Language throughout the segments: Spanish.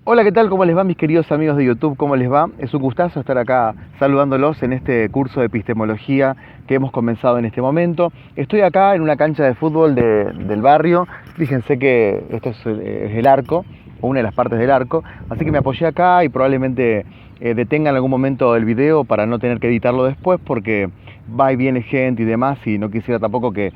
Hola, ¿qué tal? ¿Cómo les va, mis queridos amigos de YouTube? ¿Cómo les va? Es un gustazo estar acá saludándolos en este curso de epistemología que hemos comenzado en este momento. Estoy acá en una cancha de fútbol del barrio. Fíjense que esto es el arco, o una de las partes del arco, así que me apoyé acá y probablemente detenga en algún momento el video para no tener que editarlo después, porque va y viene gente y demás, y no quisiera tampoco que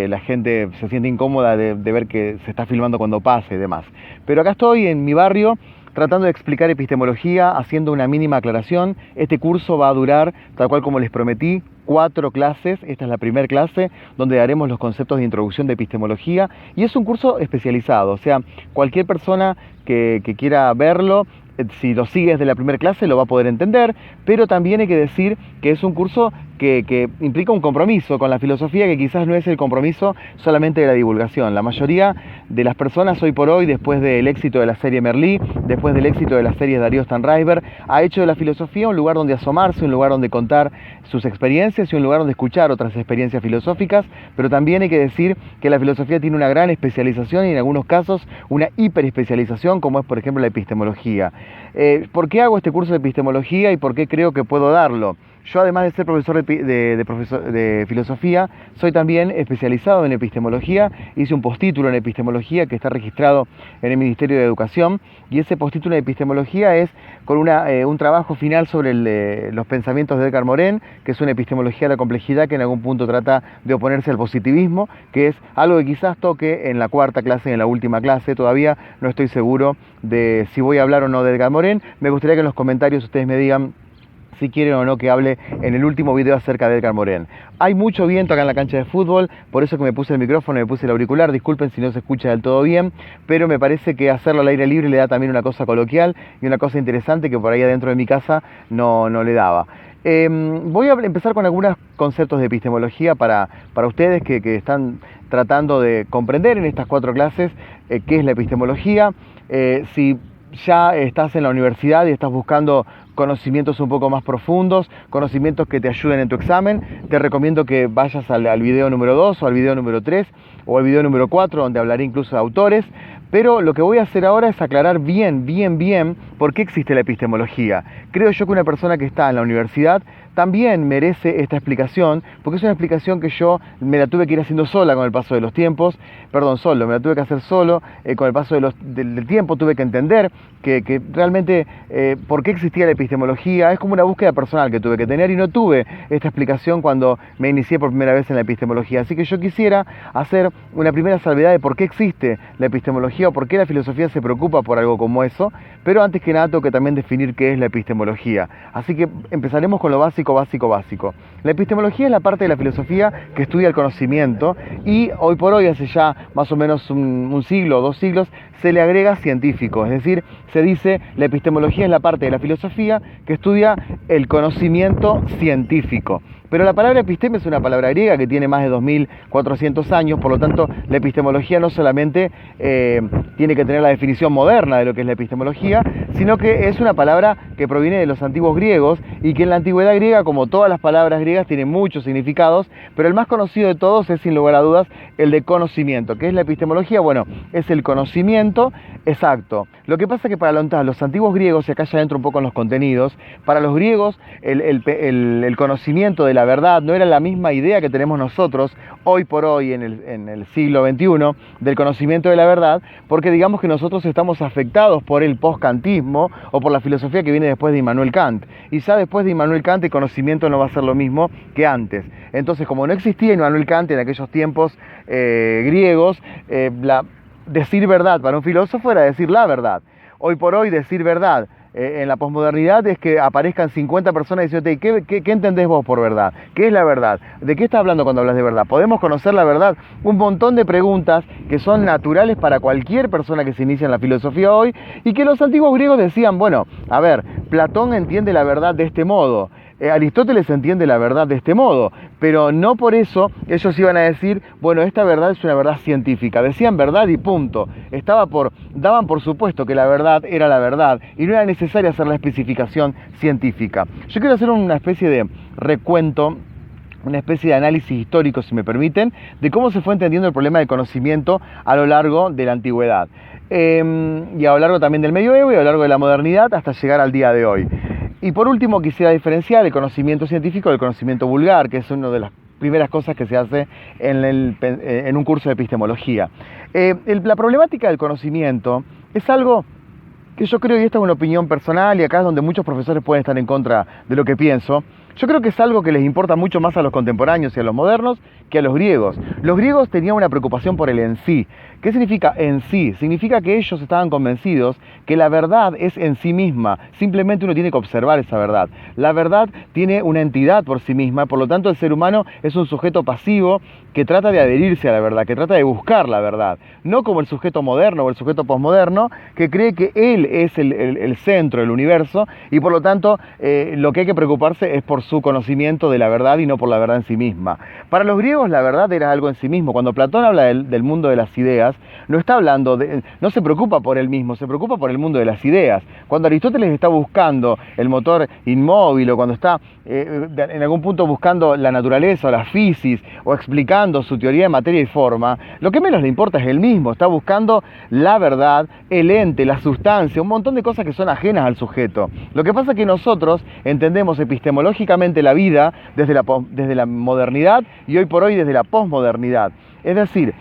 la gente se sienta incómoda de ver que se está filmando cuando pase y demás. Pero acá estoy en mi barrio tratando de explicar epistemología, haciendo una mínima aclaración. Este curso va a durar, tal cual como les prometí, 4 clases. Esta es la primera clase donde daremos los conceptos de introducción de epistemología, y es un curso especializado, o sea, cualquier persona que quiera verlo, si lo sigue desde la primera clase lo va a poder entender, pero también hay que decir que es un curso que implica un compromiso con la filosofía, que quizás no es el compromiso solamente de la divulgación. La mayoría de las personas hoy por hoy, después del éxito de la serie Merlí, después del éxito de la serie Darío Stanraiver, ha hecho de la filosofía un lugar donde asomarse, un lugar donde contar sus experiencias y un lugar donde escuchar otras experiencias filosóficas, pero también hay que decir que la filosofía tiene una gran especialización y en algunos casos una hiperespecialización, como es por ejemplo la epistemología. ¿Por qué hago este curso de epistemología y por qué creo que puedo darlo? Yo, además de ser profesor de filosofía, soy también especializado en epistemología. Hice un postítulo en epistemología que está registrado en el Ministerio de Educación, y ese postítulo en epistemología es con un trabajo final sobre los pensamientos de Edgar Morin, que es una epistemología de la complejidad que en algún punto trata de oponerse al positivismo, que es algo que quizás toque en la cuarta clase, en la última clase. Todavía no estoy seguro de si voy a hablar o no de Edgar Morin. Me gustaría que en los comentarios ustedes me digan si quieren o no que hable en el último video acerca de Edgar Morin. Hay mucho viento acá en la cancha de fútbol, por eso que me puse el micrófono y me puse el auricular. Disculpen si no se escucha del todo bien, pero me parece que hacerlo al aire libre le da también una cosa coloquial y una cosa interesante que por ahí adentro de mi casa no le daba. Voy a empezar con algunos conceptos de epistemología para ustedes que están tratando de comprender en estas 4 clases qué es la epistemología. Si ya estás en la universidad y estás buscando conocimientos un poco más profundos, conocimientos que te ayuden en tu examen, te recomiendo que vayas al video número 2 o al video número 3 o al video número 4, donde hablaré incluso de autores. Pero lo que voy a hacer ahora es aclarar bien por qué existe la epistemología. Creo yo que una persona que está en la universidad también merece esta explicación, porque es una explicación que yo me la tuve que ir haciendo sola con el paso de los tiempos, me la tuve que hacer solo, con el paso del tiempo tuve que entender que realmente por qué existía la epistemología. Es como una búsqueda personal que tuve que tener y no tuve esta explicación cuando me inicié por primera vez en la epistemología. Así que yo quisiera hacer una primera salvedad de por qué existe la epistemología o por qué la filosofía se preocupa por algo como eso, pero antes que nada tengo que también definir qué es la epistemología. Así que empezaremos con lo básico. La epistemología es la parte de la filosofía que estudia el conocimiento, y hoy por hoy, hace ya más o menos un siglo o 2 siglos, se le agrega científico, es decir, se dice la epistemología es la parte de la filosofía que estudia el conocimiento científico. Pero la palabra episteme es una palabra griega que tiene más de 2400 años, por lo tanto la epistemología no solamente tiene que tener la definición moderna de lo que es la epistemología, sino que es una palabra que proviene de los antiguos griegos, y que en la antigüedad griega, como todas las palabras griegas, tiene muchos significados, pero el más conocido de todos es sin lugar a dudas el de conocimiento. ¿Qué es la epistemología? Bueno, es el conocimiento exacto. Lo que pasa es que para los antiguos griegos, y acá ya entro un poco en los contenidos, para los griegos el conocimiento de la verdad no era la misma idea que tenemos nosotros hoy por hoy en el siglo XXI del conocimiento de la verdad, porque digamos que nosotros estamos afectados por el post-kantismo o por la filosofía que viene después de Immanuel Kant, y ya después de Immanuel Kant el conocimiento no va a ser lo mismo que antes. Entonces, como no existía Immanuel Kant en aquellos tiempos griegos, decir verdad para un filósofo era decir la verdad. Hoy por hoy decir verdad en la posmodernidad es que aparezcan 50 personas diciéndote ¿qué entendés vos por verdad? ¿Qué es la verdad? ¿De qué estás hablando cuando hablas de verdad? ¿Podemos conocer la verdad? Un montón de preguntas que son naturales para cualquier persona que se inicia en la filosofía hoy, y que los antiguos griegos decían, bueno, a ver, Platón entiende la verdad de este modo, Aristóteles entiende la verdad de este modo, pero no por eso ellos iban a decir, bueno, esta verdad es una verdad científica. Decían verdad y punto. Daban por supuesto que la verdad era la verdad y no era necesaria hacer la especificación científica. Yo quiero hacer una especie de recuento una especie de análisis histórico, si me permiten, de cómo se fue entendiendo el problema del conocimiento a lo largo de la antigüedad. Y a lo largo también del medioevo y a lo largo de la modernidad hasta llegar al día de hoy. Y por último quisiera diferenciar el conocimiento científico del conocimiento vulgar, que es una de las primeras cosas que se hace en un curso de epistemología. La problemática del conocimiento es algo que yo creo, y esta es una opinión personal, y acá es donde muchos profesores pueden estar en contra de lo que pienso, yo creo que es algo que les importa mucho más a los contemporáneos y a los modernos que a los griegos. Los griegos tenían una preocupación por el en sí. ¿Qué significa en sí? Significa que ellos estaban convencidos que la verdad es en sí misma. Simplemente uno tiene que observar esa verdad. La verdad tiene una entidad por sí misma, por lo tanto el ser humano es un sujeto pasivo que trata de adherirse a la verdad, que trata de buscar la verdad. No como el sujeto moderno o el sujeto posmoderno que cree que él es el centro del universo y por lo tanto lo que hay que preocuparse es por su conocimiento de la verdad y no por la verdad en sí misma. Para los griegos la verdad era algo en sí mismo. Cuando Platón habla del mundo de las ideas, no se preocupa por él mismo, se preocupa por el mundo de las ideas. Cuando Aristóteles está buscando el motor inmóvil o cuando está en algún punto buscando la naturaleza o la fisis o explicando su teoría de materia y forma, lo que menos le importa es él mismo. Está buscando la verdad, el ente, la sustancia, un montón de cosas que son ajenas al sujeto. Lo que pasa es que nosotros entendemos epistemológicamente la vida desde la modernidad y hoy por hoy desde la posmodernidad. Es decir,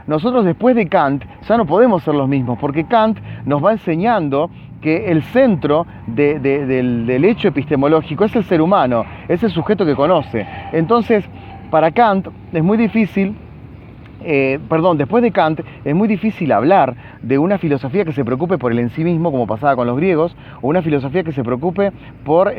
nosotros después de Kant ya no podemos ser los mismos, porque Kant nos va enseñando que el centro del hecho epistemológico es el ser humano, es el sujeto que conoce. Entonces, para Kant es muy difícil, después de Kant es muy difícil hablar de una filosofía que se preocupe por el en sí mismo, como pasaba con los griegos, o una filosofía que se preocupe por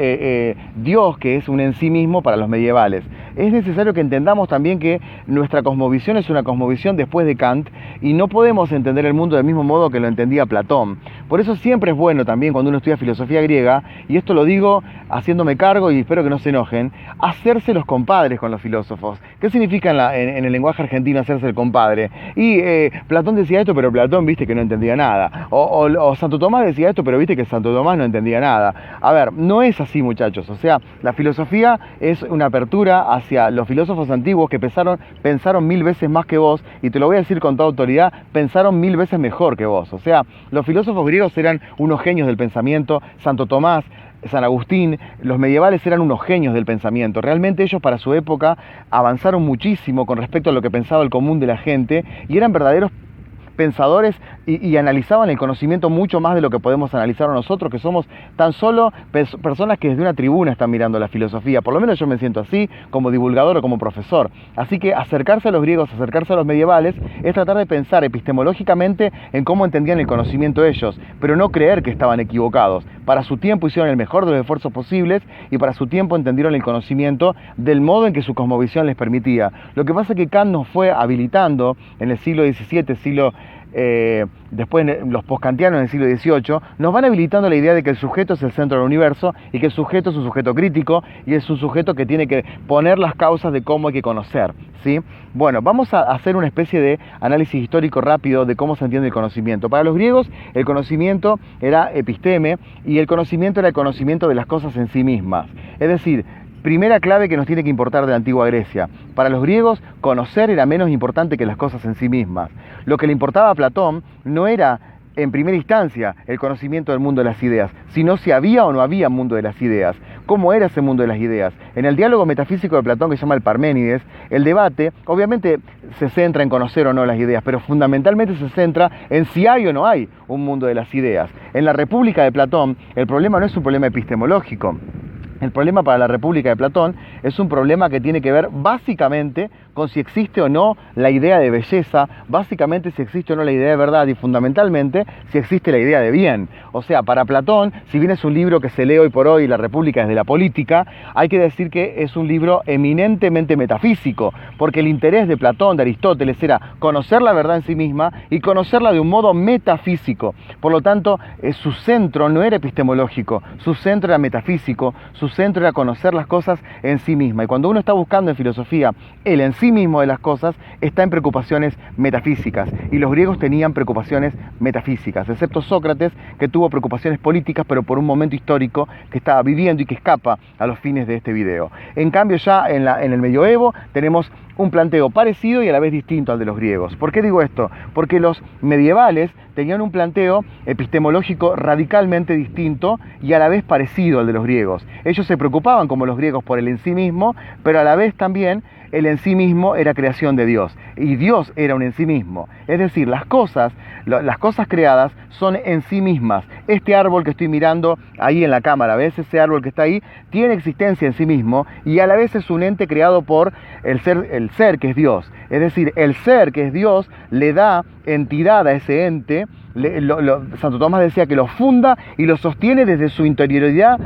Dios, que es un en sí mismo para los medievales. Es necesario que entendamos también que nuestra cosmovisión es una cosmovisión después de Kant y no podemos entender el mundo del mismo modo que lo entendía Platón. Por eso siempre es bueno también cuando uno estudia filosofía griega, y esto lo digo haciéndome cargo y espero que no se enojen, hacerse los compadres con los filósofos. ¿Qué significa en el lenguaje argentino hacerse el compadre? Y Platón decía esto, pero Platón viste que no entendía nada. O Santo Tomás decía esto, pero viste que Santo Tomás no entendía nada. A ver, no es así, muchachos. O sea, la filosofía es una apertura hacia los filósofos antiguos que pensaron 1000 veces más que vos, y te lo voy a decir con toda autoridad, pensaron 1000 veces mejor que vos. O sea, los filósofos griegos eran unos genios del pensamiento. Santo Tomás, San Agustín, los medievales eran unos genios del pensamiento. Realmente ellos para su época avanzaron muchísimo con respecto a lo que pensaba el común de la gente y eran verdaderos pensadores y analizaban el conocimiento mucho más de lo que podemos analizar nosotros, que somos tan solo personas que desde una tribuna están mirando la filosofía. Por lo menos yo me siento así, como divulgador o como profesor. Así que acercarse a los griegos, acercarse a los medievales, es tratar de pensar epistemológicamente en cómo entendían el conocimiento ellos, pero no creer que estaban equivocados. Para su tiempo hicieron el mejor de los esfuerzos posibles y para su tiempo entendieron el conocimiento del modo en que su cosmovisión les permitía. Lo que pasa es que Kant nos fue habilitando en el siglo XVII, después los postkantianos en el siglo XVIII, nos van habilitando la idea de que el sujeto es el centro del universo y que el sujeto es un sujeto crítico y es un sujeto que tiene que poner las causas de cómo hay que conocer, ¿sí? Bueno, vamos a hacer una especie de análisis histórico rápido de cómo se entiende el conocimiento. Para los griegos el conocimiento era episteme y el conocimiento era el conocimiento de las cosas en sí mismas. Es decir, primera clave que nos tiene que importar de la antigua Grecia. Para los griegos, conocer era menos importante que las cosas en sí mismas. Lo que le importaba a Platón no era, en primera instancia, el conocimiento del mundo de las ideas, sino si había o no había mundo de las ideas. ¿Cómo era ese mundo de las ideas? En el diálogo metafísico de Platón, que se llama el Parménides, el debate, obviamente, se centra en conocer o no las ideas, pero fundamentalmente se centra en si hay o no hay un mundo de las ideas. En la República de Platón, el problema no es un problema epistemológico. El problema para la República de Platón es un problema que tiene que ver básicamente con si existe o no la idea de belleza, básicamente si existe o no la idea de verdad y fundamentalmente si existe la idea de bien. O sea, para Platón, si bien es un libro que se lee hoy por hoy, La República desde la política, hay que decir que es un libro eminentemente metafísico, porque el interés de Platón, de Aristóteles, era conocer la verdad en sí misma y conocerla de un modo metafísico. Por lo tanto, su centro no era epistemológico, su centro era metafísico, su centro era conocer las cosas en sí misma. Y cuando uno está buscando en filosofía el en sí sí mismo de las cosas está en preocupaciones metafísicas, y los griegos tenían preocupaciones metafísicas, excepto Sócrates, que tuvo preocupaciones políticas, pero por un momento histórico que estaba viviendo y que escapa a los fines de este video. En cambio, ya en el medioevo tenemos un planteo parecido y a la vez distinto al de los griegos. ¿Por qué digo esto? Porque los medievales tenían un planteo epistemológico radicalmente distinto y a la vez parecido al de los griegos. Ellos se preocupaban, como los griegos, por el en sí mismo, pero a la vez también el en sí mismo era creación de Dios, y Dios era un en sí mismo. Es decir, las cosas creadas son en sí mismas. Este árbol que estoy mirando ahí en la cámara, ¿ves? Ese árbol que está ahí tiene existencia en sí mismo y a la vez es un ente creado por el ser que es Dios. Es decir, el ser que es Dios le da entidad a ese ente. Santo Tomás decía que lo funda y lo sostiene desde su interioridad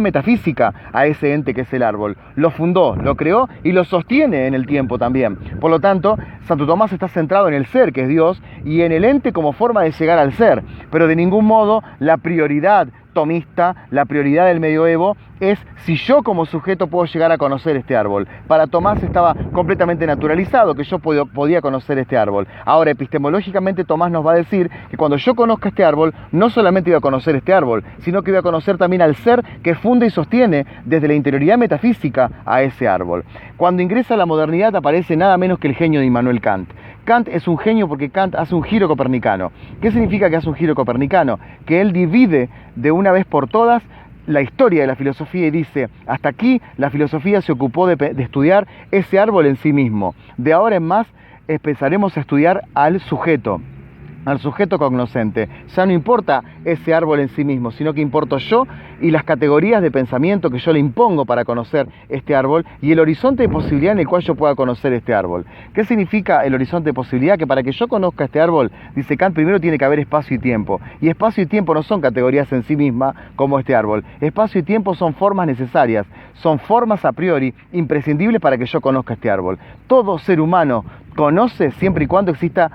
metafísica a ese ente que es el árbol. Lo fundó, lo creó y lo sostiene en el tiempo también. Por lo tanto, Santo Tomás está centrado en el ser, que es Dios, y en el ente como forma de llegar al ser, pero de ningún modo la prioridad tomista, la prioridad del medioevo es si yo como sujeto puedo llegar a conocer este árbol. Para Tomás estaba completamente naturalizado que yo podía conocer este árbol. Ahora, epistemológicamente, Tomás nos va a decir que cuando yo conozca este árbol, no solamente iba a conocer este árbol, sino que iba a conocer también al ser que funda y sostiene desde la interioridad metafísica a ese árbol. Cuando ingresa a la modernidad aparece nada menos que el genio de Immanuel Kant. Kant es un genio porque Kant hace un giro copernicano. ¿Qué significa que hace un giro copernicano? Que él divide de una vez por todas la historia de la filosofía y dice, hasta aquí la filosofía se ocupó de estudiar ese árbol en sí mismo. De ahora en más empezaremos a estudiar al sujeto cognoscente. Ya no importa ese árbol en sí mismo, sino que importo yo y las categorías de pensamiento que yo le impongo para conocer este árbol y el horizonte de posibilidad en el cual yo pueda conocer este árbol. ¿Qué significa el horizonte de posibilidad? Que para que yo conozca este árbol, dice Kant, primero tiene que haber espacio y tiempo. Y espacio y tiempo no son categorías en sí mismas como este árbol. Espacio y tiempo son formas necesarias, son formas a priori imprescindibles para que yo conozca este árbol. Todo ser humano conoce siempre y cuando exista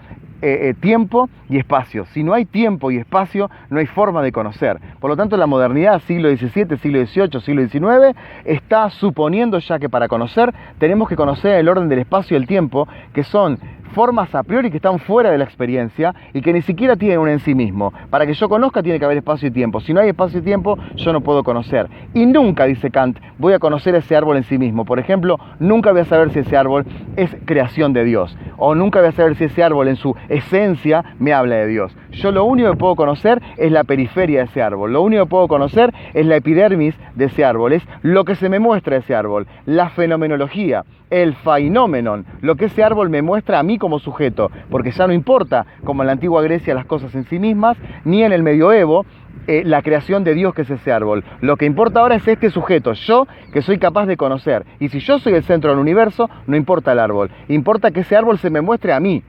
tiempo y espacio. Si no hay tiempo y espacio, no hay forma de conocer. Por lo tanto, la modernidad, siglo XVII, siglo XVIII, siglo XIX, está suponiendo ya que para conocer tenemos que conocer el orden del espacio y el tiempo, que son formas a priori que están fuera de la experiencia y que ni siquiera tienen un en sí mismo. Para que yo conozca tiene que haber espacio y tiempo. Si no hay espacio y tiempo, yo no puedo conocer. Y nunca, dice Kant, voy a conocer ese árbol en sí mismo. Por ejemplo, nunca voy a saber si ese árbol es creación de Dios. O nunca voy a saber si ese árbol en su esencia me habla de Dios. Yo lo único que puedo conocer es la periferia de ese árbol. Lo único que puedo conocer es la epidermis de ese árbol. Es lo que se me muestra de ese árbol. La fenomenología, el phenomenon, lo que ese árbol me muestra a mí como sujeto. Porque ya no importa, como en la antigua Grecia, las cosas en sí mismas, ni en el medioevo, la creación de Dios que es ese árbol. Lo que importa ahora es este sujeto, yo que soy capaz de conocer. Y si yo soy el centro del universo, no importa el árbol. Importa que ese árbol se me muestre a mí,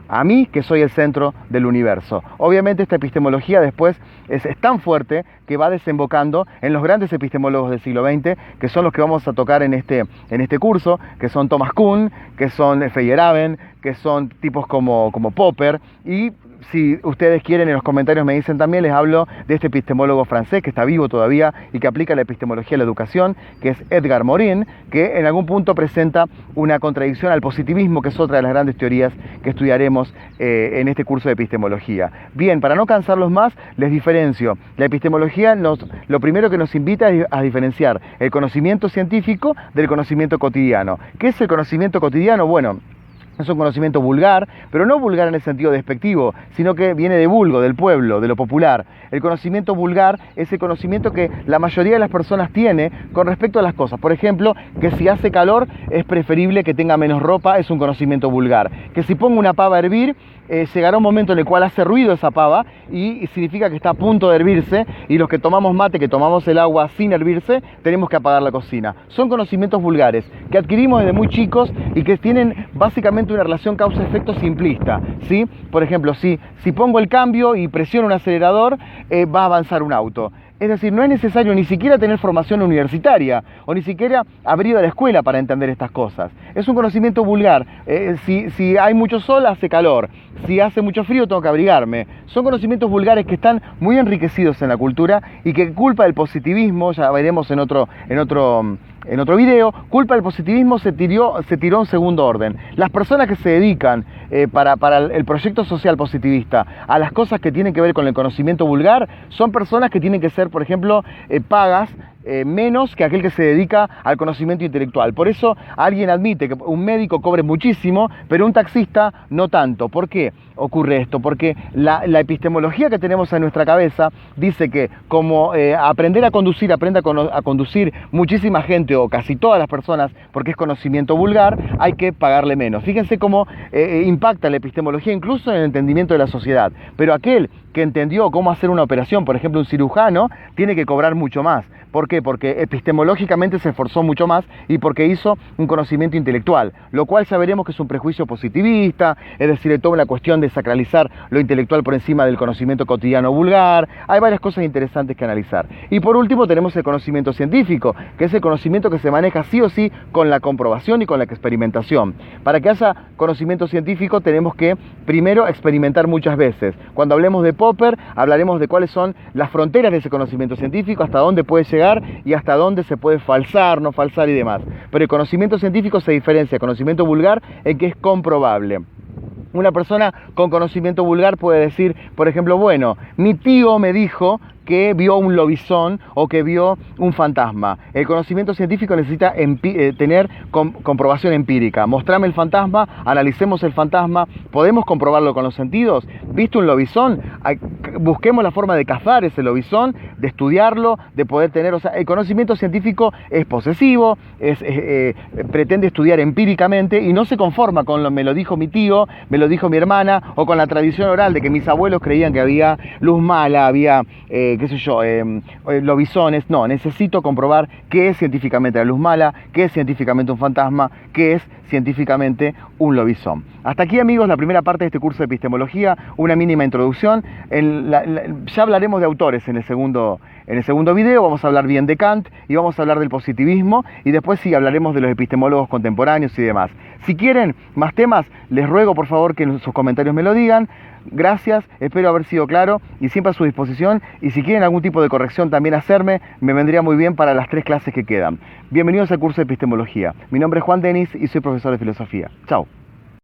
a mí que soy el centro del universo. Obviamente esta epistemología después es tan fuerte que va desembocando en los grandes epistemólogos del siglo XX, que son los que vamos a tocar en este curso, que son Thomas Kuhn, que son Feyerabend, que son tipos como Popper, y si ustedes quieren en los comentarios me dicen también, les hablo de este epistemólogo francés que está vivo todavía y que aplica la epistemología a la educación, que es Edgar Morin, que en algún punto presenta una contradicción al positivismo, que es otra de las grandes teorías que estudiaremos en este curso de epistemología. Bien, para no cansarlos más, les diferencio. La epistemología lo primero que nos invita es a diferenciar el conocimiento científico del conocimiento cotidiano. ¿Qué es el conocimiento cotidiano? Bueno, es un conocimiento vulgar, pero no vulgar en el sentido despectivo, sino que viene de vulgo, del pueblo, de lo popular. El conocimiento vulgar es el conocimiento que la mayoría de las personas tiene con respecto a las cosas. Por ejemplo, que si hace calor es preferible que tenga menos ropa, es un conocimiento vulgar. Que si pongo una pava a hervir, llegará un momento en el cual hace ruido esa pava y significa que está a punto de hervirse, y los que tomamos mate, que tomamos el agua sin hervirse, tenemos que apagar la cocina. Son conocimientos vulgares que adquirimos desde muy chicos y que tienen básicamente una relación causa-efecto simplista, ¿sí? Por ejemplo, si pongo el cambio y presiono un acelerador, va a avanzar un auto. Es decir, no es necesario ni siquiera tener formación universitaria o ni siquiera haber ido a la escuela para entender estas cosas. Es un conocimiento vulgar. Si hay mucho sol, hace calor. Si hace mucho frío, tengo que abrigarme. Son conocimientos vulgares que están muy enriquecidos en la cultura y que culpa del positivismo, ya veremos en otro en otro video, culpa del positivismo se tiró en segundo orden. Las personas que se dedican para el proyecto social positivista a las cosas que tienen que ver con el conocimiento vulgar son personas que tienen que ser, por ejemplo, pagas menos que aquel que se dedica al conocimiento intelectual. Por eso alguien admite que un médico cobre muchísimo, pero un taxista no tanto. ¿Por qué ocurre esto? Porque la epistemología que tenemos en nuestra cabeza dice que como aprender a conducir, aprende a conducir muchísima gente o casi todas las personas porque es conocimiento vulgar, hay que pagarle menos. Fíjense cómo impacta la epistemología incluso en el entendimiento de la sociedad. Pero aquel que entendió cómo hacer una operación, por ejemplo un cirujano, tiene que cobrar mucho más. ¿Por qué? Porque epistemológicamente se esforzó mucho más y porque hizo un conocimiento intelectual, lo cual ya veremos que es un prejuicio positivista, es decir, de toda una cuestión de sacralizar lo intelectual por encima del conocimiento cotidiano vulgar. Hay varias cosas interesantes que analizar. Y por último tenemos el conocimiento científico, que es el conocimiento que se maneja sí o sí con la comprobación y con la experimentación. Para que haya conocimiento científico tenemos que primero experimentar muchas veces. Cuando hablemos de Popper, hablaremos de cuáles son las fronteras de ese conocimiento científico, hasta dónde puede llegar y hasta dónde se puede falsar, no falsar y demás. Pero el conocimiento científico se diferencia del conocimiento vulgar en que es comprobable. Una persona con conocimiento vulgar puede decir, por ejemplo, bueno, mi tío me dijo que vio un lobizón o que vio un fantasma. El conocimiento científico necesita tener comprobación empírica. Mostrame el fantasma, analicemos el fantasma, podemos comprobarlo con los sentidos. ¿Viste un lobizón? Busquemos la forma de cazar ese lobizón, de estudiarlo, de poder tener... O sea, el conocimiento científico es posesivo, pretende estudiar empíricamente y no se conforma con me lo dijo mi tío, me lo dijo mi hermana, o con la tradición oral de que mis abuelos creían que había luz mala, había... qué sé yo, lobizones. No, necesito comprobar qué es científicamente la luz mala, qué es científicamente un fantasma, qué es científicamente un lobizón. Hasta aquí, amigos, la primera parte de este curso de epistemología, una mínima introducción. Ya hablaremos de autores en el segundo video, vamos a hablar bien de Kant y vamos a hablar del positivismo y después sí hablaremos de los epistemólogos contemporáneos y demás. Si quieren más temas, les ruego por favor que en sus comentarios me lo digan. Gracias, espero haber sido claro y siempre a su disposición. Y si quieren algún tipo de corrección también hacerme, me vendría muy bien para las 3 clases que quedan. Bienvenidos al curso de epistemología. Mi nombre es Juan Denis y soy profesor de filosofía. Chao.